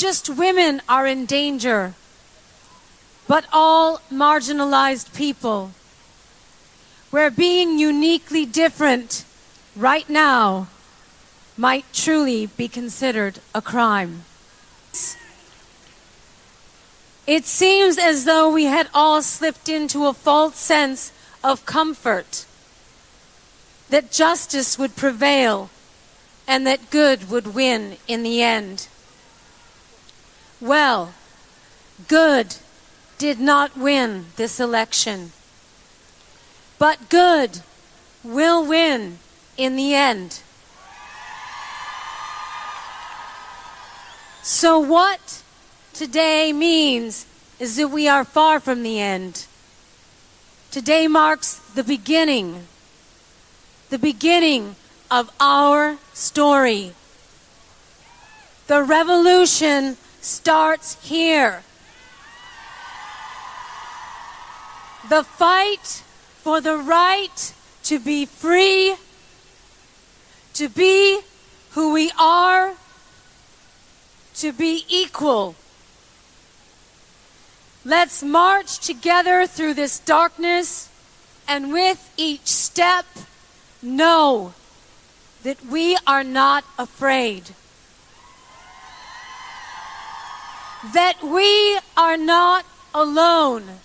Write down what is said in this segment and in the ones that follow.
just women are in danger, but all marginalized people, where being uniquely different right now might truly be considered a crime. It seems as though we had all slipped into a false sense of comfort, that justice would prevail and that good would win in the end. Well, good did not win this election, but good will win in the end. So what today means is that we are far from the end. Today marks the beginning of our story. The revolution starts here. The fight for the right to be free, to be who we are, to be equal. Let's march together through this darkness, and with each step, know that we are not afraid. That we are not alone.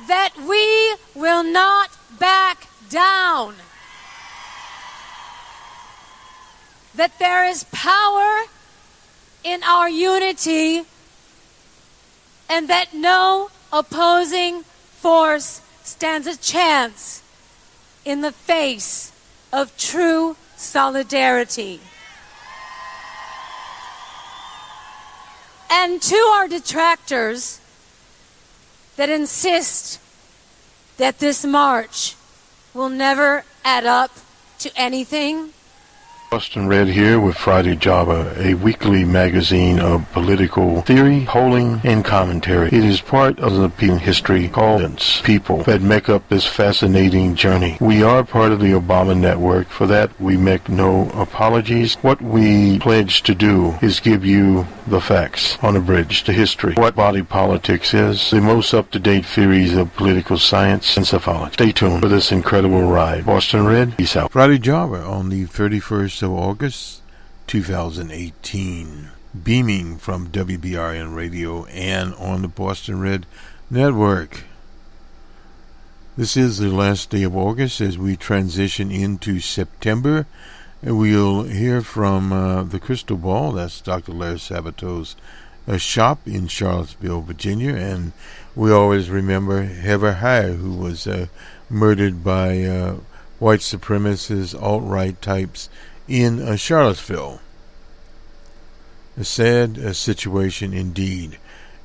That we will not back down. That there is power in our unity, and that no opposing force stands a chance in the face of true solidarity. And to our detractors that insist that this march will never add up to anything, Boston Red here with Friday Java, a weekly magazine of political theory, polling, and commentary. It is part of the history called people that make up this fascinating journey. We are part of the Obama network. For that, we make no apologies. What we pledge to do is give you the facts on a bridge to history. What body politics is, the most up-to-date theories of political science and psephology. Stay tuned for this incredible ride. Boston Red, peace out. Friday Java on the 31st of August 2018, beaming from WBRN Radio and on the Boston Red Network. This is the last day of August as we transition into September, and we'll hear from the Crystal Ball. That's Dr. Larry Sabato's shop in Charlottesville, Virginia, and we always remember Heather Heyer, who was murdered by white supremacists, alt-right types in Charlottesville. A sad situation indeed.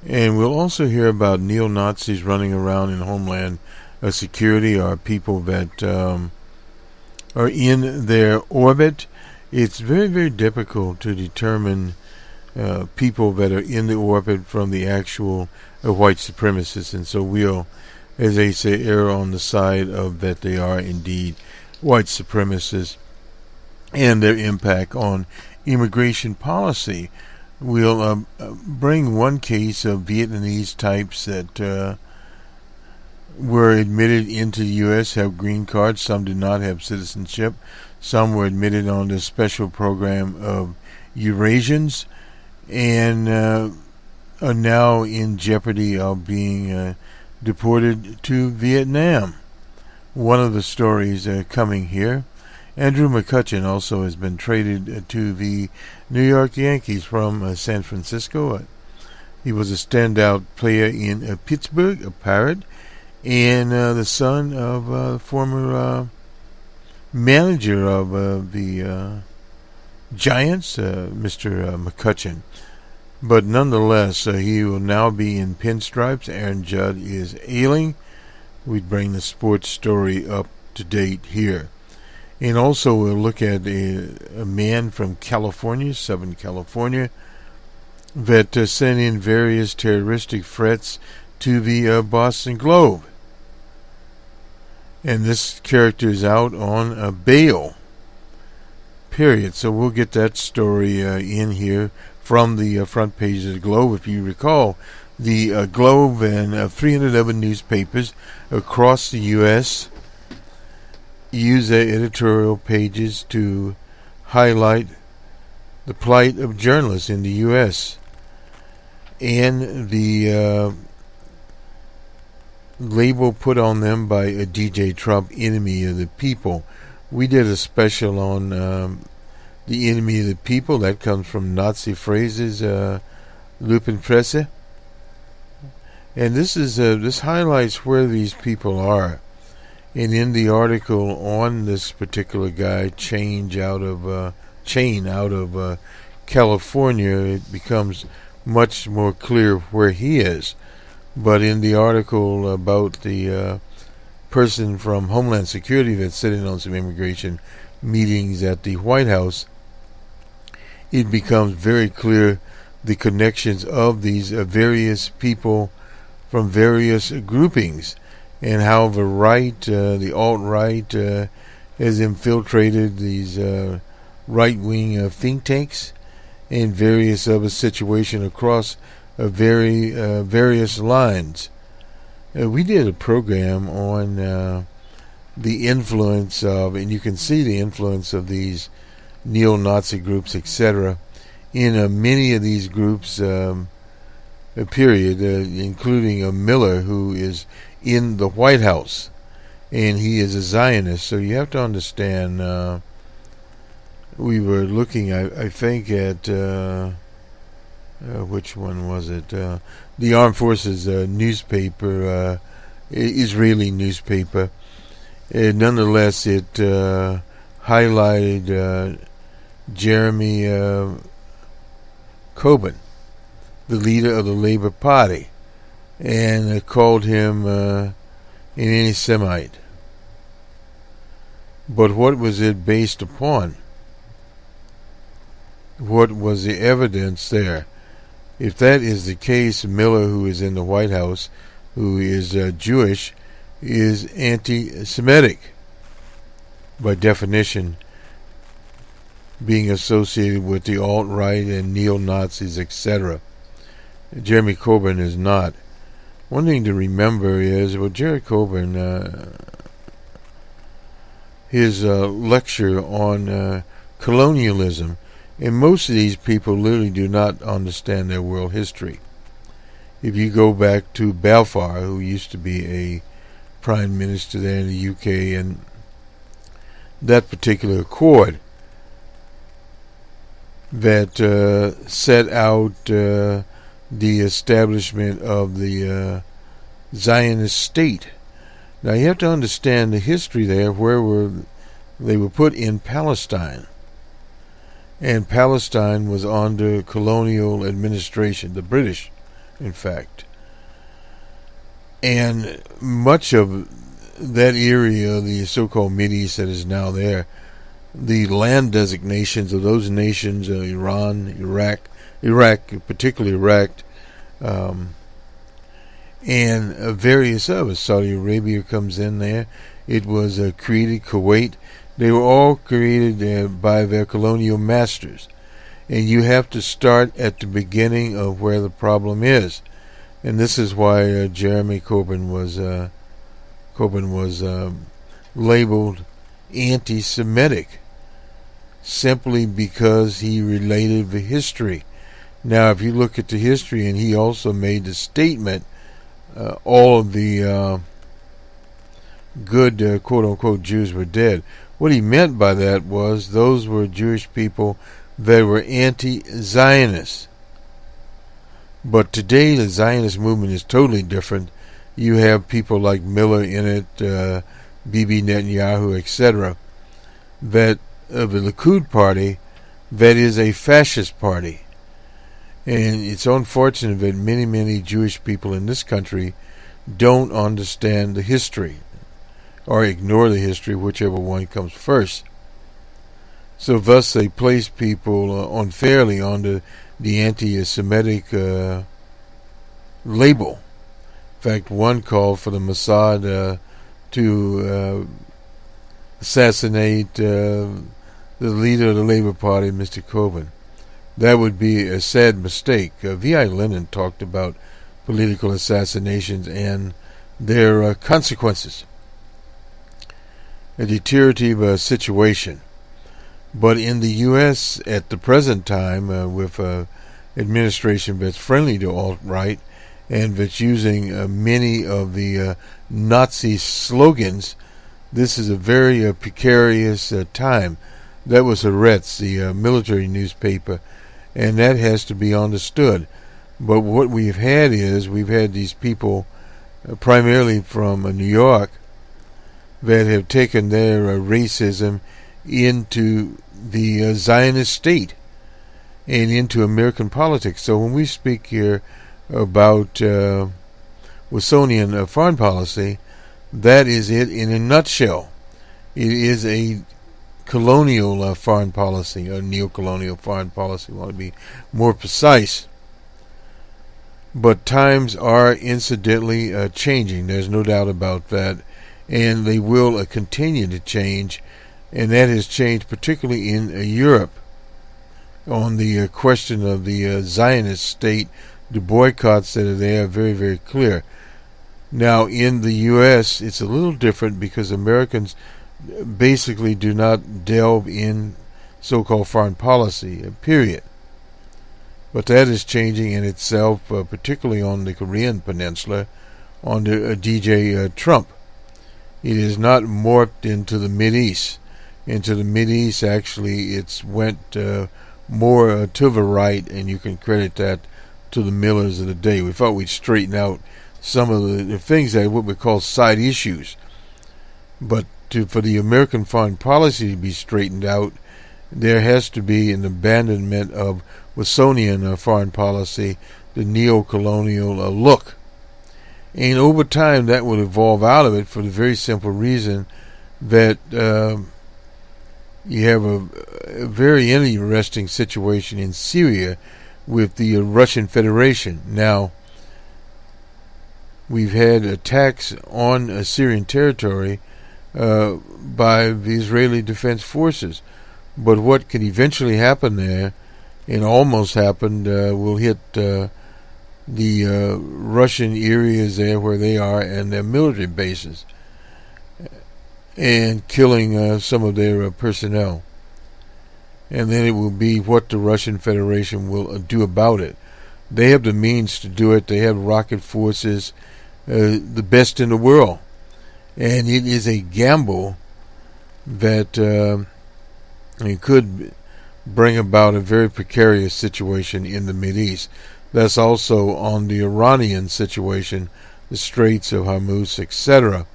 And we'll also hear about neo-Nazis running around in Homeland Security, or people that are in their orbit. It's very, very difficult to determine people that are in the orbit from the actual white supremacists, and so we'll, as they say, err on the side of that they are indeed white supremacists and their impact on immigration policy. We'll bring one case of Vietnamese types that were admitted into the U.S., have green cards. Some did not have citizenship. Some were admitted on this special program of Eurasians and are now in jeopardy of being deported to Vietnam. One of the stories coming here. Andrew McCutcheon also has been traded to the New York Yankees from San Francisco. He was a standout player in Pittsburgh, a Pirate, and the son of a former manager of the Giants, Mr. McCutcheon. But nonetheless, he will now be in pinstripes. Aaron Judd is ailing. We bring the sports story up to date here. And also we'll look at a man from California, Southern California, that sent in various terroristic threats to the Boston Globe. And this character is out on bail, period. So we'll get that story in here from the front page of the Globe. If you recall, the Globe and 311 newspapers across the U.S. use their editorial pages to highlight the plight of journalists in the U.S. and the label put on them by a DJ Trump, enemy of the people. We did a special on the enemy of the people. That comes from Nazi phrases, Lupenpresse. And this highlights where these people are. And in the article on this particular guy, Chain out of California, it becomes much more clear where he is. But in the article about the person from Homeland Security that's sitting on some immigration meetings at the White House, it becomes very clear the connections of these various people from various groupings, and how the right, the alt-right, has infiltrated these right-wing think tanks and various other situations across various lines. We did a program on the influence of, and you can see the influence of these neo-Nazi groups, etc., in many of these groups, including Miller, who is in the White House, and he is a Zionist. So you have to understand, we were looking, I think, at which one was it? The Armed Forces newspaper, Israeli newspaper. Nonetheless, it highlighted Jeremy Corbyn, the leader of the Labour Party, and called him an anti-Semite. But what was it based upon? What was the evidence there? If that is the case, Miller, who is in the White House, who is Jewish, is anti-Semitic by definition, being associated with the alt-right and neo-Nazis, etc. Jeremy Corbyn is not. One thing to remember is, Jeremy Corbyn, his lecture on colonialism, and most of these people literally do not understand their world history. If you go back to Balfour, who used to be a prime minister there in the UK, and that particular accord that set out the establishment of the Zionist state. Now you have to understand the history there, they were put in Palestine. And Palestine was under colonial administration, the British, in fact. And much of that area, the so-called Mideast that is now there, the land designations of those nations, Iran, Iraq, particularly Iraq, and various others. Saudi Arabia comes in there. It was created, Kuwait. They were all created by their colonial masters. And you have to start at the beginning of where the problem is. And this is why Jeremy Corbyn was labeled anti-Semitic, simply because he related the history. Now, if you look at the history, and he also made the statement, all of the good quote-unquote Jews were dead. What he meant by that was those were Jewish people that were anti-Zionists. But today the Zionist movement is totally different. You have people like Miller in it, Bibi Netanyahu, etc., that of the Likud party, that is a fascist party. And it's unfortunate that many Jewish people in this country don't understand the history, or ignore the history, whichever one comes first. So thus they place people unfairly under the anti-Semitic label. In fact, one called for the Mossad to assassinate the leader of the Labour Party, Mr. Corbyn. that would be a sad mistake. V.I. Lenin talked about political assassinations and their consequences. A deteriorative situation. But in the U.S. at the present time, with administration that's friendly to alt-right and that's using many of the Nazi slogans, this is a very precarious time. That was Haaretz, the military newspaper, and that has to be understood. But what we've had these people, primarily from New York, that have taken their racism into the Zionist state and into American politics. So when we speak here about Wilsonian foreign policy, that is it in a nutshell. It is a colonial foreign policy, or neo-colonial foreign policy, we want to be more precise. But times are incidentally changing. There's no doubt about that. And they will continue to change. And that has changed particularly in Europe on the question of the Zionist state. The boycotts that are there are very, very clear. Now, in the U.S., it's a little different because Americans basically do not delve in so-called foreign policy, period. But that is changing in itself, particularly on the Korean Peninsula, under DJ Trump. It is not morphed into the Mideast. Into the Mideast, actually, it's went more to the right, and you can credit that to the Millers of the day. We thought we'd straighten out some of the things that are what we call side issues. But for the American foreign policy to be straightened out, there has to be an abandonment of Wilsonian foreign policy, the neo-colonial look. And over time that will evolve out of it for the very simple reason that you have a very interesting situation in Syria with the Russian Federation. Now, we've had attacks on Syrian territory by the Israeli Defense Forces. But what could eventually happen there, and almost happened, will hit the Russian areas there where they are and their military bases, and killing some of their personnel. And then it will be what the Russian Federation will do about it. They have the means to do it. They have rocket forces, the best in the world. And it is a gamble that it could bring about a very precarious situation in the Mideast. That's also on the Iranian situation, the Straits of Hormuz, etc.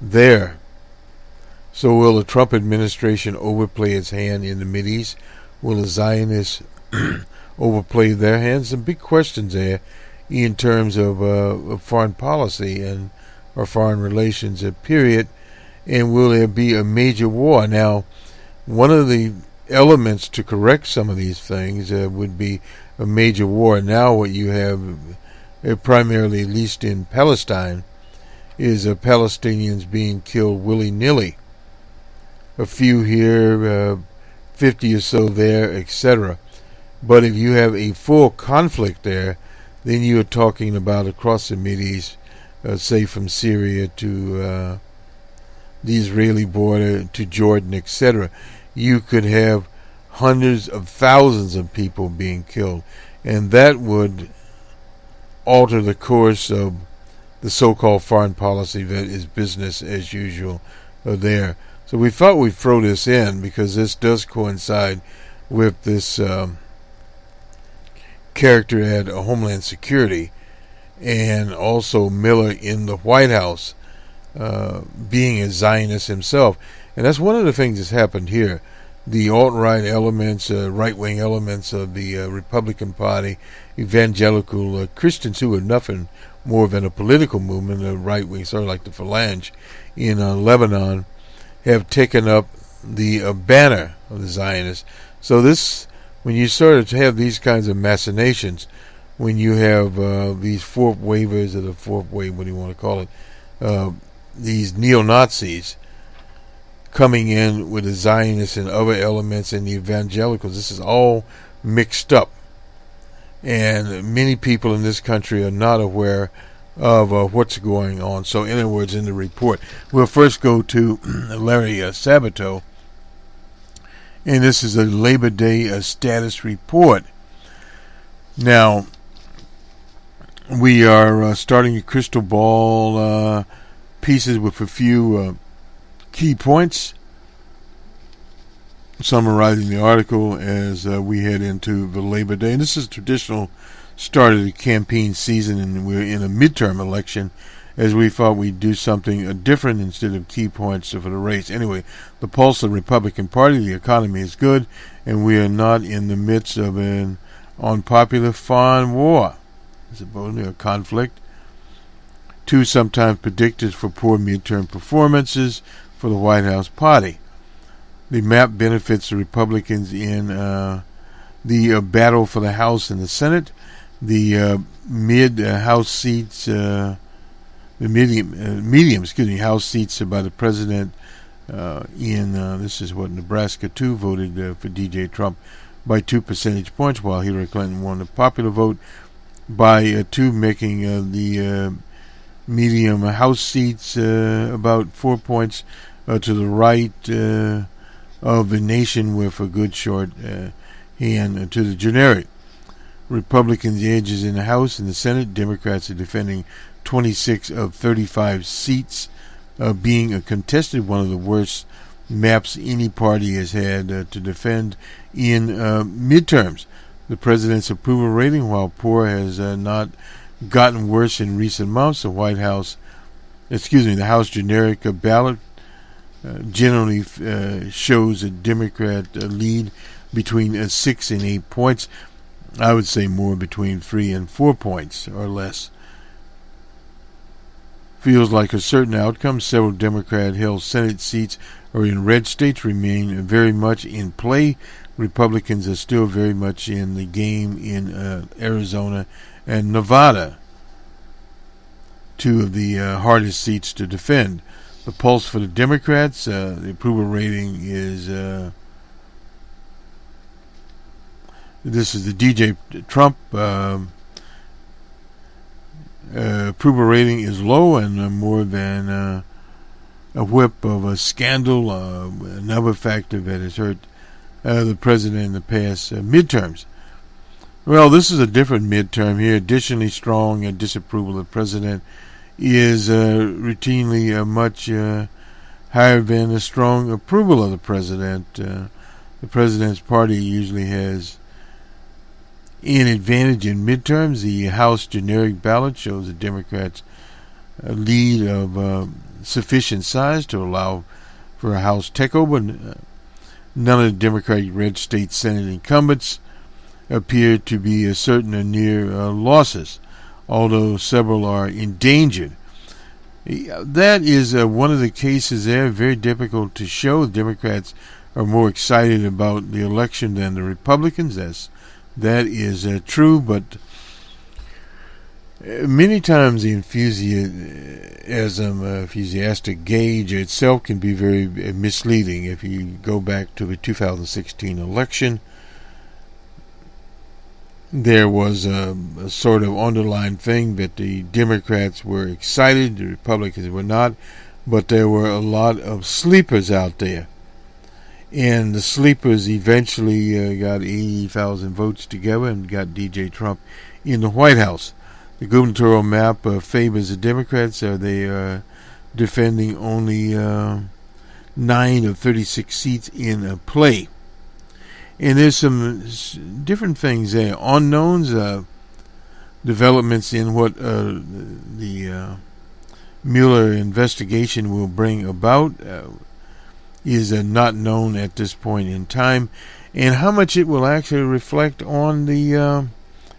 there. So will the Trump administration overplay its hand in the Mideast? Will the Zionists overplay their hands? Some big questions there in terms of foreign policy and or foreign relations, period. And will there be a major war? Now, one of the elements to correct some of these things would be a major war. Now what you have, primarily at least in Palestine, is Palestinians being killed willy-nilly. A few here, 50 or so there, etc. But if you have a full conflict there, then you're talking about across the Mideast, say from Syria to the Israeli border to Jordan, etc. You could have hundreds of thousands of people being killed, and that would alter the course of the so-called foreign policy that is business as usual there. So we thought we'd throw this in because this does coincide with this character at Homeland Security, and also Miller in the White House, being a Zionist himself. And that's one of the things that's happened here. The alt-right elements, right-wing elements of the Republican Party, evangelical Christians who are nothing more than a political movement, a right-wing, sort of like the Phalange in Lebanon, have taken up the banner of the Zionists. So this, when you sort of have these kinds of machinations, when you have these fourth wavers, or the fourth wave, what do you want to call it, these neo-Nazis coming in with the Zionists and other elements and the evangelicals, this is all mixed up. And many people in this country are not aware of what's going on. So, in other words, in the report, we'll first go to Larry Sabato, and this is a Labor Day status report. Now, we are starting a crystal ball pieces with a few key points, summarizing the article as we head into the Labor Day. And this is a traditional start of the campaign season, and we're in a midterm election, as we thought we'd do something different instead of key points for the race. Anyway, the pulse of the Republican Party, the economy is good, and we are not in the midst of an unpopular foreign war, supposedly a conflict. Two sometimes predicted for poor midterm performances for the White House party. The map benefits the Republicans in the battle for the House and the Senate. The mid-House seats, the medium House seats by the president in, this is what, Nebraska 2 voted for D.J. Trump by 2 percentage points, while Hillary Clinton won the popular vote by 2, making the medium House seats about 4 points to the right of the nation, with a good short hand to the generic. Republicans' edges in the House and the Senate. Democrats are defending 26 of 35 seats, being contested, one of the worst maps any party has had to defend in midterms. The president's approval rating, while poor, has not gotten worse in recent months. The the House generic ballot generally shows a Democrat lead between 6 and 8 points. I would say more between 3 and 4 points or less. Feels like a certain outcome. Several Democrat-held Senate seats are in red states, remain very much in play. Republicans are still very much in the game in Arizona and Nevada, two of the hardest seats to defend. The pulse for the Democrats, the approval rating is, this is the D.J. Trump, approval rating is low and more than a whip of a scandal, another factor that has hurt the president in the past midterms. Well, this is a different midterm here. Additionally, strong disapproval of the president is routinely much higher than a strong approval of the president. The president's party usually has an advantage in midterms. The House generic ballot shows the Democrats a lead of sufficient size to allow for a House takeover. None of the Democratic red state Senate incumbents appear to be certain or near losses, although several are endangered. That is one of the cases there, very difficult to show. The Democrats are more excited about the election than the Republicans. That is true, but many times the enthusiastic gauge itself can be very misleading. If you go back to the 2016 election, there was a sort of underlying thing that the Democrats were excited, the Republicans were not, but there were a lot of sleepers out there. And the sleepers eventually got 80,000 votes together and got D.J. Trump in the White House. The gubernatorial map favors the Democrats. They are defending only 9 of 36 seats in play. And there's some different things there. Unknowns, developments in what the Mueller investigation will bring about is not known at this point in time. And how much it will actually reflect on the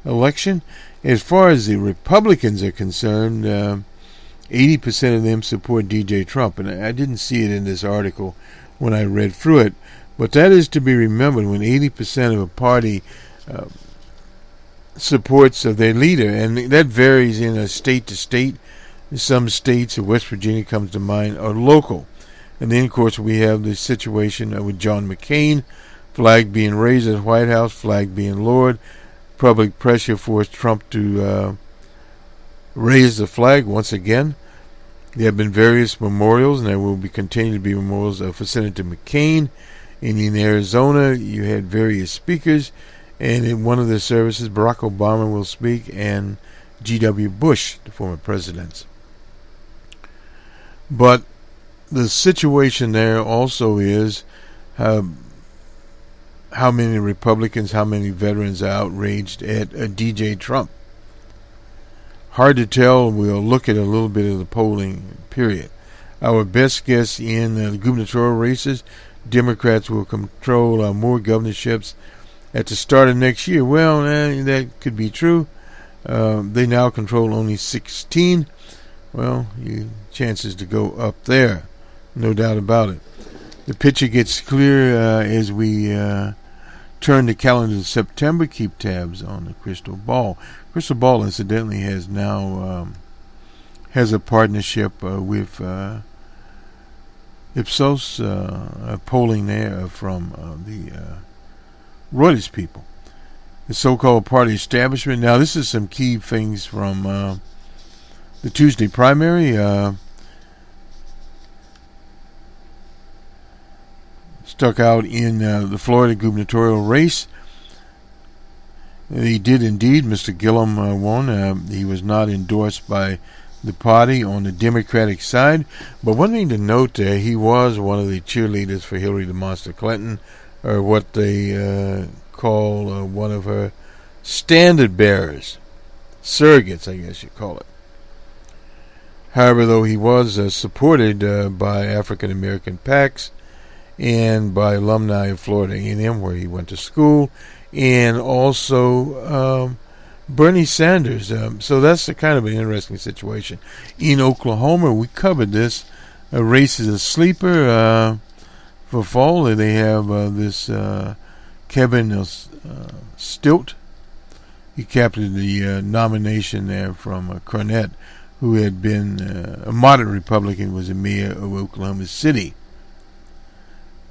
election. As far as the Republicans are concerned, 80% of them support D.J. Trump. And I didn't see it in this article when I read through it. But that is to be remembered when 80% of a party supports their leader. And that varies in a state to state. Some states, West Virginia comes to mind, are local. And then, of course, we have the situation with John McCain, Flag being raised at the White House, flag being lowered. Public pressure forced Trump to raise the flag once again. There have been various memorials, and there will be continue to be memorials for Senator McCain. And in Arizona, you had various speakers, and in one of the services, Barack Obama will speak, and G.W. Bush, the former president. But the situation there also is how many Republicans, how many veterans are outraged at DJ Trump. Hard to tell. We'll look at a little bit of the polling period. Our best guess in the gubernatorial races, Democrats will control more governorships at the start of next year. Well, that could be true. They now control only 16. Well, chances to go up there, no doubt about it. The picture gets clear as we turn the calendar to September. Keep tabs on the crystal ball. Crystal Ball, incidentally, has now has a partnership with Ipsos, polling there from the Reuters people. The so-called party establishment. Now, this is some key things from the Tuesday primary. Stuck out in the Florida gubernatorial race. He did indeed. Mr. Gillum won. He was not endorsed by the party on the Democratic side. But one thing to note there, he was one of the cheerleaders for Hillary the Monster Clinton, or what they call one of her standard bearers. Surrogates, I guess you call it. However, though, he was supported by African American PACs and by alumni of Florida A&M, where he went to school, and also Bernie Sanders. So that's a kind of an interesting situation. In Oklahoma, we covered this. Race is a sleeper for fall. They have this Kevin Stilt. He captured the nomination there from Cornett, who had been a moderate Republican, was the mayor of Oklahoma City.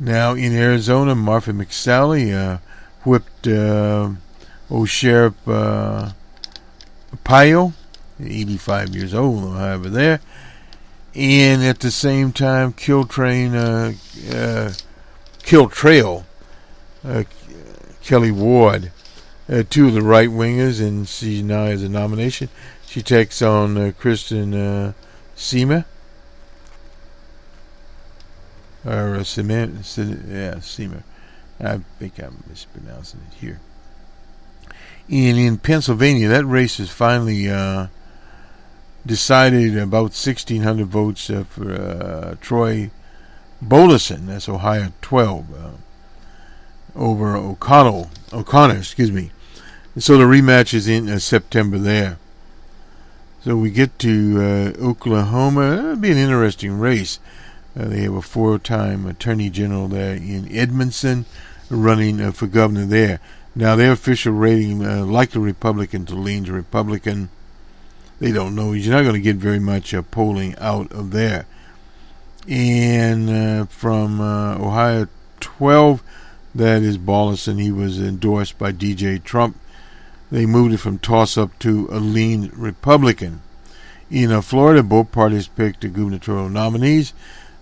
Now in Arizona, Martha McSally whipped old Sheriff Payo, 85 years old, however, there. And at the same time, Kill Trail, Kelly Ward, two of the right-wingers, and she now has a nomination. She takes on Kristen Seamer. Or Seamer. I think I'm mispronouncing it here. And in Pennsylvania, that race is finally decided. About 1,600 votes for Troy Bolison. That's Ohio 12 over O'Connor. Excuse me. And so the rematch is in September there. So we get to Oklahoma. It'll be an interesting race. They have a 4-time attorney general there in Edmondson running for governor there. Now, their official rating, like the Republican, to lean to Republican. They don't know. You're not going to get very much polling out of there. And from Ohio 12, that is Bolison. He was endorsed by DJ Trump. They moved it from toss-up to a lean Republican. In Florida, both parties picked the gubernatorial nominees.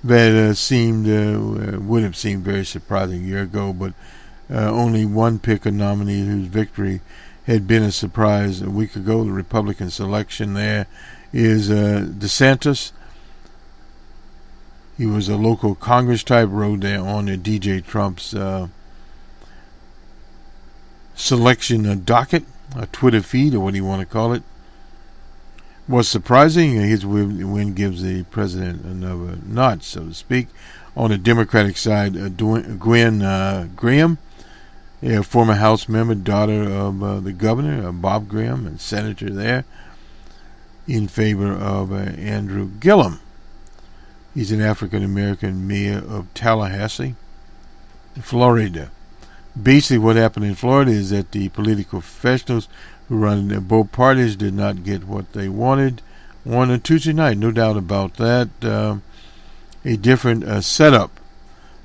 That would have seemed very surprising a year ago, but only one pick a nominee whose victory had been a surprise a week ago. The Republican selection there is DeSantis. He was a local Congress type, rode there on the DJ Trump's selection docket, a Twitter feed, or what do you want to call it. What's surprising, his win gives the president another notch, so to speak. On the Democratic side, Gwen Graham, a former House member, daughter of the governor, Bob Graham, and senator there, in favor of Andrew Gillum. He's an African-American mayor of Tallahassee, Florida. Basically, what happened in Florida is that the political professionals who run both parties did not get what they wanted on a Tuesday night. No doubt about that. A different setup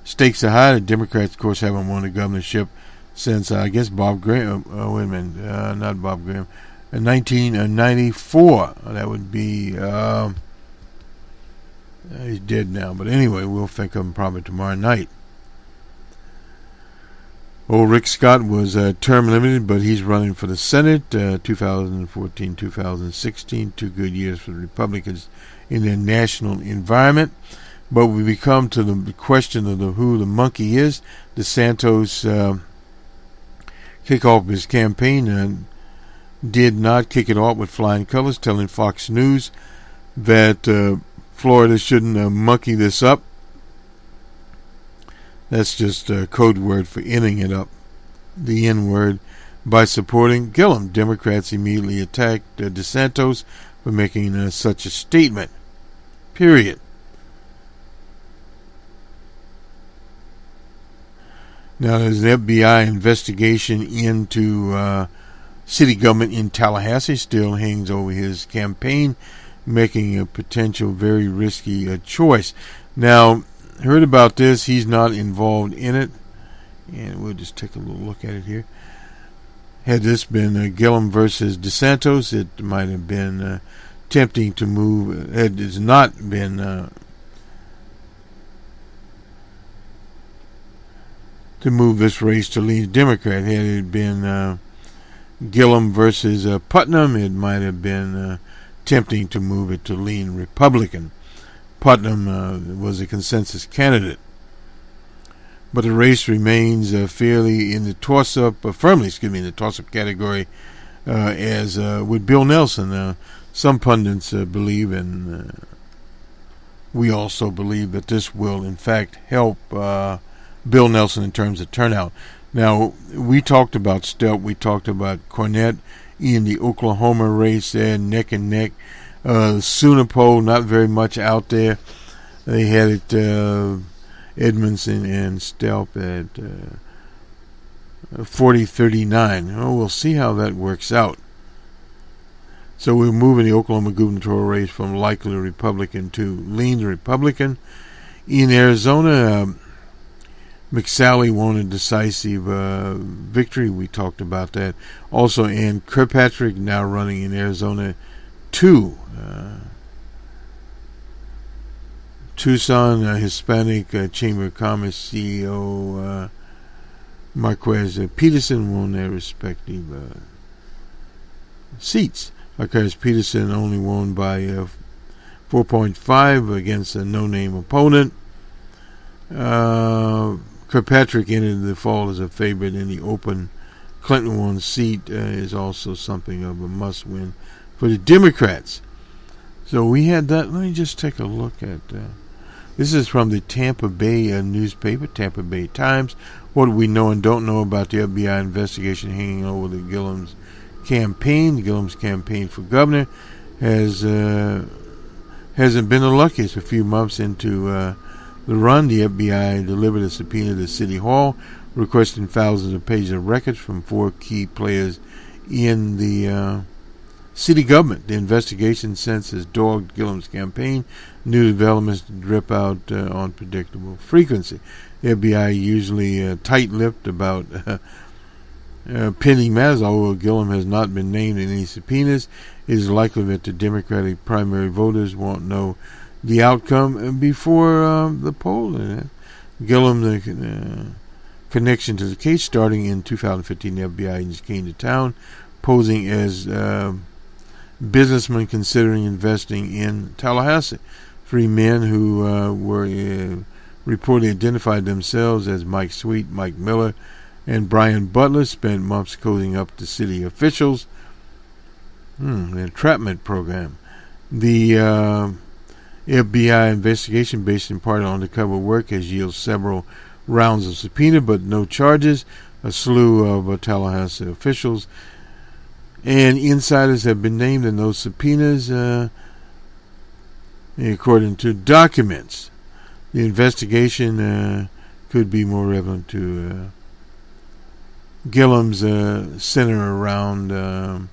Stakes are high. The Democrats, of course, haven't won the governorship since, I guess, Bob Graham. Wait a minute. Not Bob Graham. In 1994. That would be... he's dead now. But anyway, we'll think of him probably tomorrow night. Old Rick Scott was term limited, but he's running for the Senate, 2014, 2016, 2 good years for the Republicans in their national environment. But we come to the question of who the monkey is. DeSantis kick off his campaign and did not kick it off with flying colors, telling Fox News that Florida shouldn't monkey this up. That's just a code word for ending it up, the N word, by supporting Gillum. Democrats immediately attacked DeSantis for making such a statement. Period. Now, there's an FBI investigation into city government in Tallahassee. Still hangs over his campaign, making a potential very risky choice. Now, heard about this. He's not involved in it. And we'll just take a little look at it here. Had this been Gillum versus DeSantis, it might have been tempting to move. It has not been to move this race to lean Democrat. Had it been Gillum versus Putnam, it might have been tempting to move it to lean Republican. Putnam was a consensus candidate. But the race remains fairly in the toss-up, firmly, in the toss-up category, as with Bill Nelson. Some pundits believe, and we also believe, that this will, in fact, help Bill Nelson in terms of turnout. Now, we talked about Stelp, we talked about Cornette in the Oklahoma race there, neck and neck. Sunapole, not very much out there. They had it Edmondson and Stelp at 40-39. Oh, we'll see how that works out. So we're moving the Oklahoma gubernatorial race from likely Republican to lean Republican. In Arizona, McSally won a decisive victory. We talked about that. Also, Ann Kirkpatrick now running in Arizona 2. Tucson Hispanic Chamber of Commerce CEO Marquez Peterson won their respective seats. Marquez Peterson only won by 4.5 against a no-name opponent. Kirkpatrick entered the fall as a favorite in the open Clinton won seat. Is also something of a must-win for the Democrats. So we had that. Let me just take a look at this is from the Tampa Bay newspaper, Tampa Bay Times. What do we know and don't know about the FBI investigation hanging over the Gillum's campaign? The Gillum's campaign for governor hasn't been the luckiest. A few months into the run, the FBI delivered a subpoena to City Hall, requesting thousands of pages of records from 4 key players in the city government. The investigation since has dogged Gillum's campaign. New developments drip out on predictable frequency. The FBI usually tight-lipped about pending matters. Although Gillum has not been named in any subpoenas, it is likely that the Democratic primary voters won't know the outcome before the poll. Gillum's connection to the case, starting in 2015, the FBI agents came to town, posing as businessmen considering investing in Tallahassee. 3 men who were reportedly identified themselves as Mike Sweet, Mike Miller, and Brian Butler spent months cozying up to city officials. The entrapment program. The FBI investigation, based in part on undercover work, has yielded several rounds of subpoena, but no charges. A slew of Tallahassee officials and insiders have been named in those subpoenas, according to documents. The investigation could be more relevant to Gillum's center around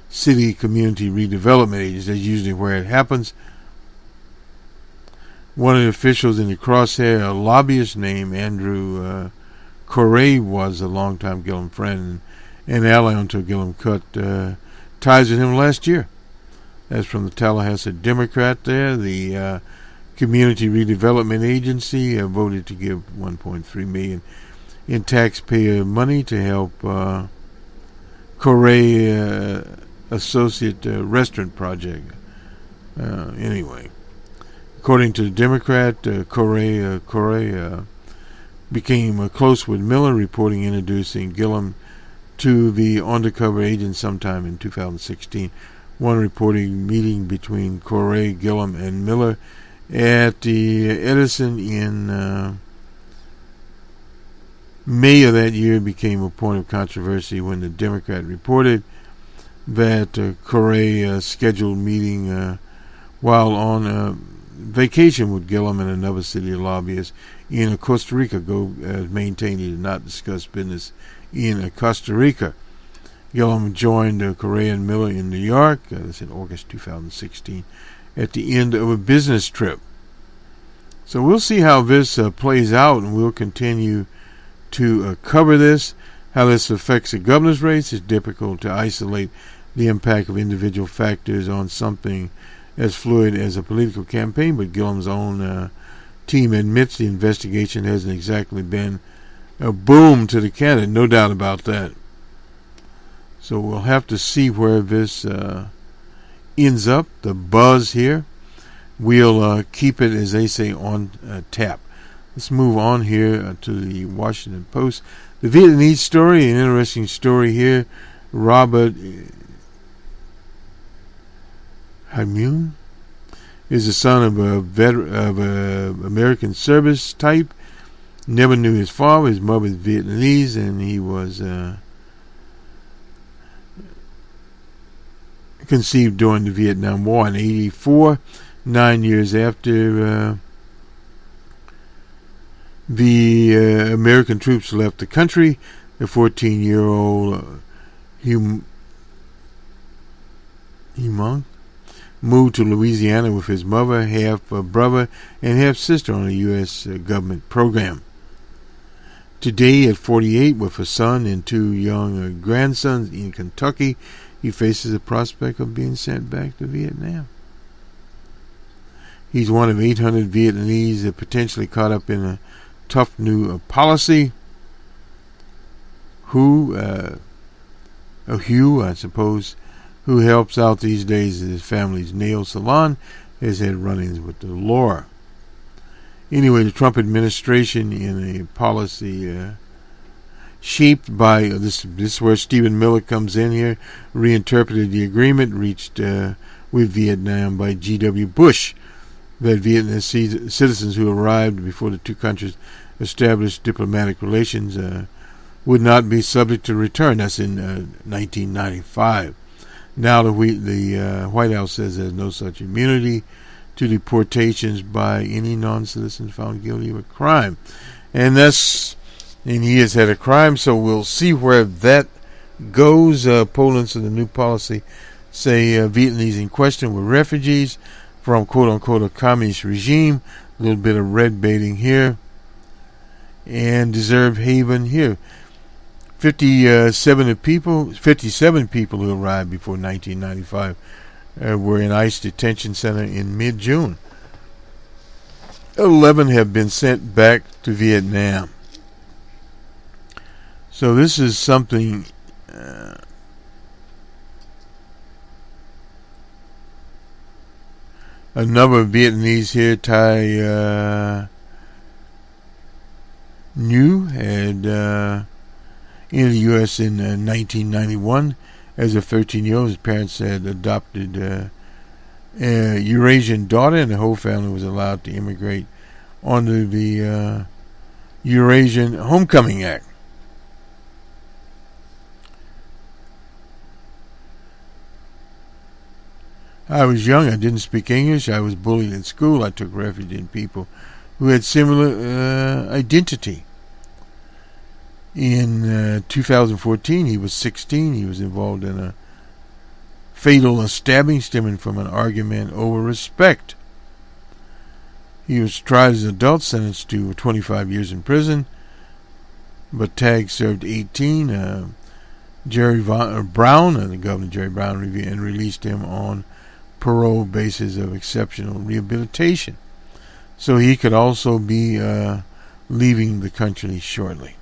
city community redevelopment agencies. That's usually where it happens. One of the officials in the crosshair, a lobbyist named Andrew Corey, was a longtime Gillum friend and ally until Gillum cut ties with him last year. That's from the Tallahassee Democrat there. The Community Redevelopment Agency voted to give $1.3 million in taxpayer money to help Corey Associate Restaurant Project. Anyway, according to the Democrat, Corey became close with Miller, reporting introducing Gillum to the undercover agent sometime in 2016. One reporting meeting between Corey, Gillum, and Miller at the Edison in May of that year became a point of controversy when the Democrat reported that Corey scheduled meeting while on vacation with Gillum and another city lobbyist in Costa Rica. Maintained he did not discuss business in Costa Rica. Gillum joined Corey and Miller in New York, that's in August 2016, at the end of a business trip. So we'll see how this plays out, and we'll continue to cover this. How this affects the governor's race is difficult to isolate the impact of individual factors on something as fluid as a political campaign, but Gillum's own team admits the investigation hasn't exactly been a boom to the candidate, no doubt about that. So we'll have to see where this ends up, the buzz here. We'll keep it, as they say, on tap. Let's move on here to the Washington Post. The Vietnamese story, an interesting story here. Robert Hamun is the son of a American service type. Never knew his father. His mother was Vietnamese, and he was conceived during the Vietnam War in 1984, 9 years after the American troops left the country. The 14-year-old Hum moved to Louisiana with his mother, half brother, and half sister on a U.S. government program. Today, at 48, with a son and two young grandsons in Kentucky, he faces the prospect of being sent back to Vietnam. He's one of 800 Vietnamese potentially caught up in a tough new policy. Hugh, I suppose, who helps out these days at his family's nail salon, has had run-ins with the law. Anyway, the Trump administration, in a policy shaped by this is where Stephen Miller comes in here, reinterpreted the agreement reached with Vietnam by G.W. Bush, that Vietnamese citizens who arrived before the two countries established diplomatic relations would not be subject to return. That's in 1995. Now the White House says there's no such immunity to deportations by any non-citizen found guilty of a crime. And he has had a crime, so we'll see where that goes. Opponents of the new policy say Vietnamese in question were refugees from quote-unquote a communist regime, a little bit of red baiting here, and deserve haven here. 57 people who arrived before 1995 were in ICE detention center in mid-June. 11 have been sent back to Vietnam. So this is something a number of Vietnamese here, Thai New, had in the U.S. in 1991. As a 13-year-old, his parents had adopted a Eurasian daughter, and the whole family was allowed to immigrate under the Eurasian Homecoming Act. I was young. I didn't speak English. I was bullied at school. I took refuge in people who had similar identity. In 2014, he was 16. He was involved in a fatal stabbing stemming from an argument over respect. He was tried as an adult, sentenced to 25 years in prison, but Tagg served 18. Brown, the governor Jerry Brown, and released him on parole basis of exceptional rehabilitation. So he could also be leaving the country shortly.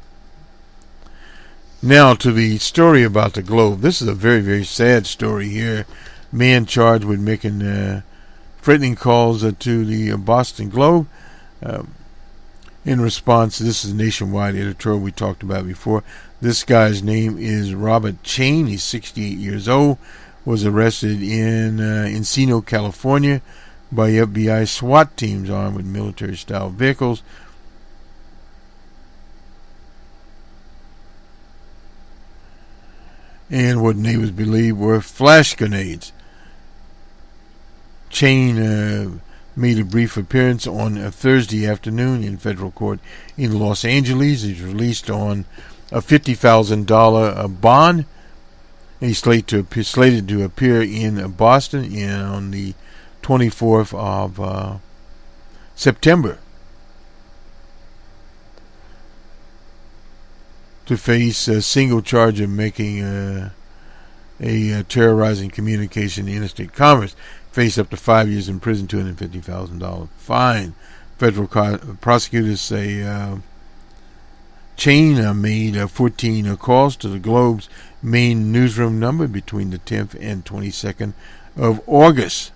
Now to the story about the Globe. This is a very, very sad story here. Man charged with making threatening calls to the Boston Globe. In response, this is a nationwide editorial we talked about before. This guy's name is Robert Chain. He's 68 years old. Was arrested in Encino, California by FBI SWAT teams armed with military-style vehicles. And what neighbors believe were flash grenades. Chain made a brief appearance on a Thursday afternoon in federal court in Los Angeles. He's released on a $50,000 bond. He's slated to appear in Boston on the 24th of September to face a single charge of making a terrorizing communication in interstate commerce. Face up to 5 years in prison, $250,000 fine. Federal prosecutors say Chain made 14 calls to the Globe's main newsroom number between the 10th and 22nd of August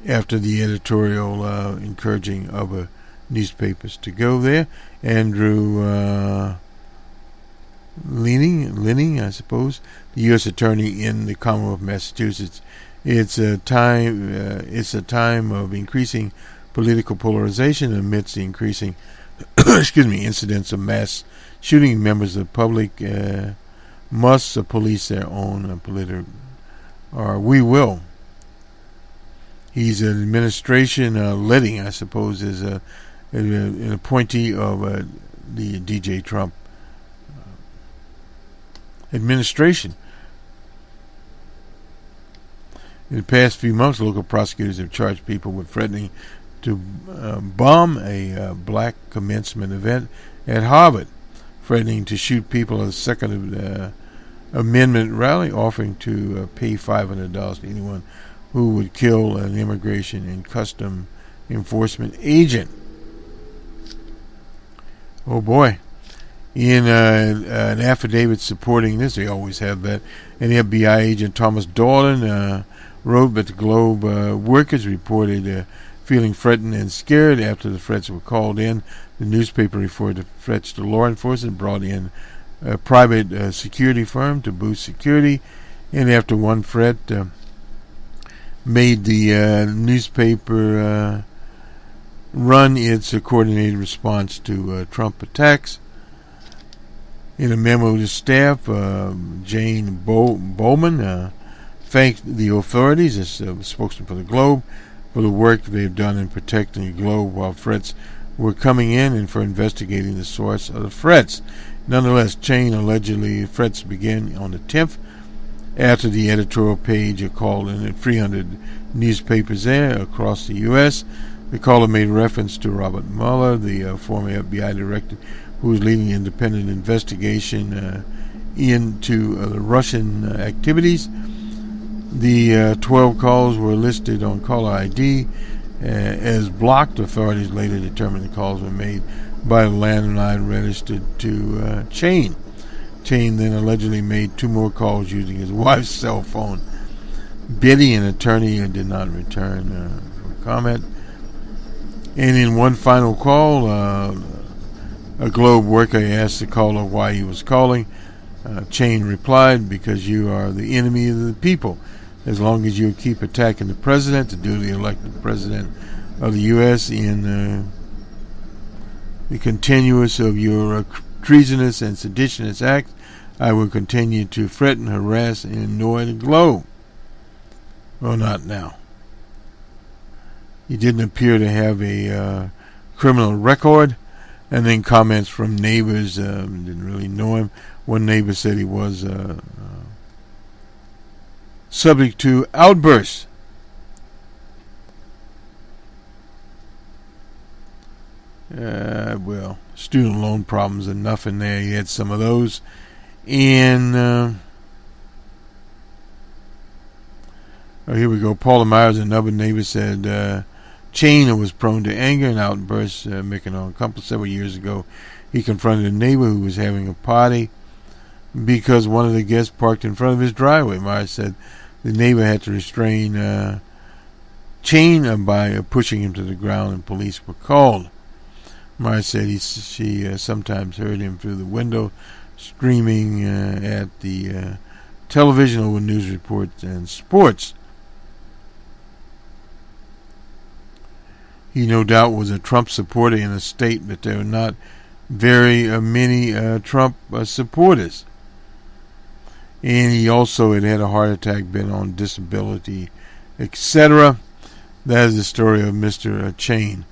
after the editorial encouraging other newspapers to go there. Andrew Linning, I suppose, the U.S. Attorney in the Commonwealth of Massachusetts. It's a time of increasing political polarization amidst the increasing incidents of mass shooting. Members of the public must police their own political, or we will. He's an administration Letting, I suppose, is an appointee of the DJ Trump administration. In the past few months, local prosecutors have charged people with threatening to bomb a black commencement event at Harvard, threatening to shoot people at a Second Amendment rally, offering to pay $500 to anyone who would kill an immigration and custom enforcement agent. Oh boy. In an affidavit supporting this, they always have that, an FBI agent, Thomas Dolan, wrote that the Globe workers reported feeling threatened and scared after the threats were called in. The newspaper referred to threats to law enforcement, brought in a private security firm to boost security, and after one threat made the newspaper run its coordinated response to Trump attacks. In a memo to staff, Jane Bowman thanked the authorities, as a spokesman for the Globe, for the work they've done in protecting the Globe while threats were coming in and for investigating the source of the threats. Nonetheless, Chain allegedly threats began on the 10th after the editorial page called in 300 newspapers there across the U.S. The caller made reference to Robert Mueller, the former FBI director, who was leading an independent investigation into the Russian activities. The 12 calls were listed on caller ID as blocked. Authorities later determined the calls were made by a landline registered to Chain. Chain then allegedly made 2 more calls using his wife's cell phone. Betty, an attorney, did not return a comment. And in one final call, a Globe worker asked the caller why he was calling. Chain replied, "Because you are the enemy of the people. As long as you keep attacking the president, the duly elected president of the U.S., in the continuance of your treasonous and seditionous acts, I will continue to threaten, harass, and annoy the Globe." Well, not now. He didn't appear to have a criminal record. And then comments from neighbors, didn't really know him. One neighbor said he was subject to outbursts. student loan problems enough in there. He had some of those. And here we go. Paula Myers, another neighbor, said Chain was prone to anger and outbursts, making an accomplice. Several years ago, he confronted a neighbor who was having a party because one of the guests parked in front of his driveway. Myers said the neighbor had to restrain Chain by pushing him to the ground, and police were called. Myers said she sometimes heard him through the window screaming at the television over news reports and sports. He no doubt was a Trump supporter in a state, but there were not very many Trump supporters. And he also had a heart attack, been on disability, etc. That is the story of Mr. Chain.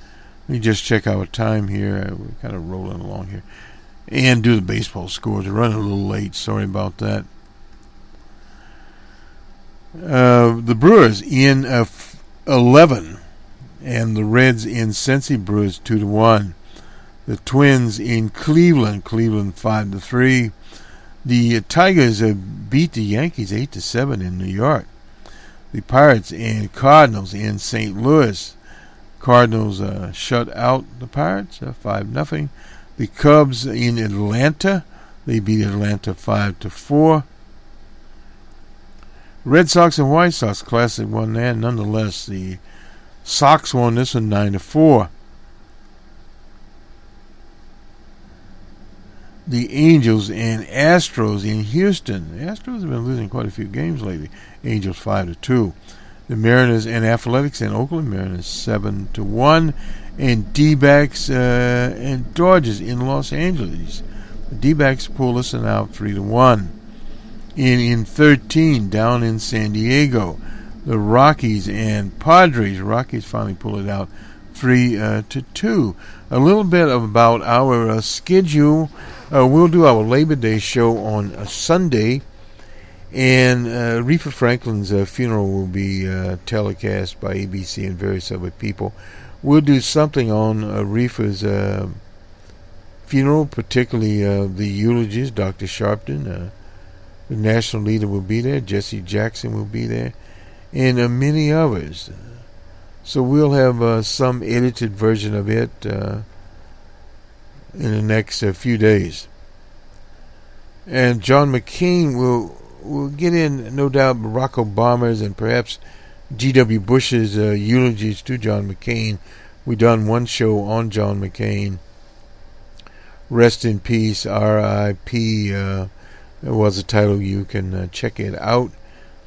Let me just check our time here. We're kind of rolling along here. And do the baseball scores. We're running a little late. Sorry about that. The Brewers in 11. And the Reds in Cincy. Brewers 2-1. The Twins in Cleveland 5-3. The Tigers beat the Yankees 8-7 in New York. The Pirates and Cardinals in St. Louis. Cardinals shut out the Pirates 5-0. The Cubs in Atlanta, they beat Atlanta 5-4. Red Sox and White Sox Classic won there. Nonetheless, the Sox won this one 9-4. The Angels and Astros in Houston. The Astros have been losing quite a few games lately. Angels 5-2. The Mariners and Athletics in Oakland. Mariners 7-1. And D-backs and Dodgers in Los Angeles. The D-backs pull this one out 3-1. In 13, down in San Diego, the Rockies and Padres. Rockies finally pull it out 3-2. A little bit about our schedule. We'll do our Labor Day show on a Sunday, and Aretha Franklin's funeral will be telecast by ABC and various other people. We'll do something on Aretha's funeral, particularly the eulogies. Dr. Sharpton, the national leader, will be there. Jesse Jackson will be there, and many others. So we'll have some edited version of it in the next few days. And John McCain will get in, no doubt, Barack Obama's and perhaps G.W. Bush's eulogies to John McCain. We done one show on John McCain. Rest in peace, R.I.P. It was a title. You can check it out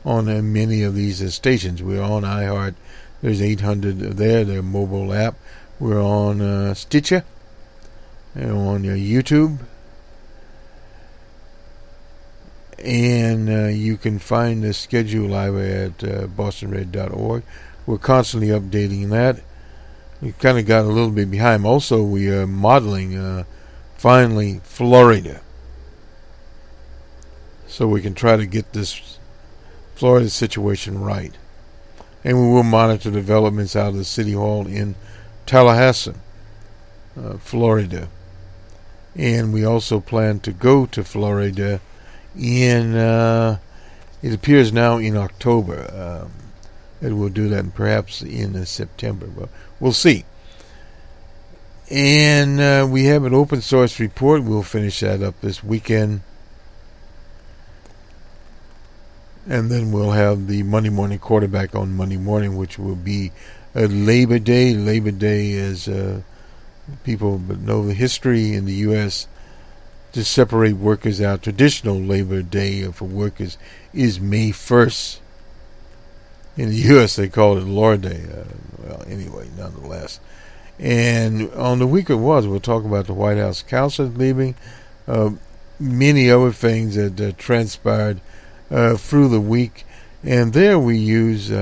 on many of these stations. We're on iHeart. There's 800 there, their mobile app. We're on Stitcher and on YouTube. And you can find the schedule live at bostonred.org. We're constantly updating that. We kind of got a little bit behind. Also, we are modeling, finally, Florida. So we can try to get this Florida situation right. And we will monitor developments out of the City Hall in Tallahassee, Florida. And we also plan to go to Florida in, it appears now in October. And we'll do that, and perhaps in September. But we'll see. And we have an open source report. We'll finish that up this weekend. And then we'll have the Monday morning quarterback on Monday morning, which will be Labor Day. Labor Day, as people know the history in the U.S., to separate workers out. Traditional Labor Day for workers is May 1st. In the U.S., they call it Lord Day. Well, anyway, nonetheless. And on the week it was, we'll talk about the White House counselors leaving, many other things that transpired through the week. And there we use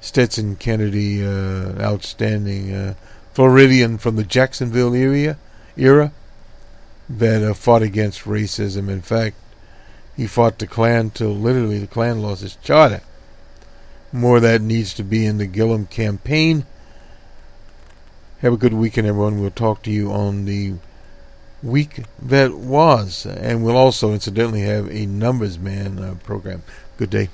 Stetson Kennedy, outstanding Floridian from the Jacksonville era that fought against racism. In fact, he fought the Klan till literally the Klan lost its charter. More of that needs to be in the Gillum campaign. Have a good weekend, everyone. We'll talk to you on the week that was. And we'll also, incidentally, have a Numbers Man program. Good day.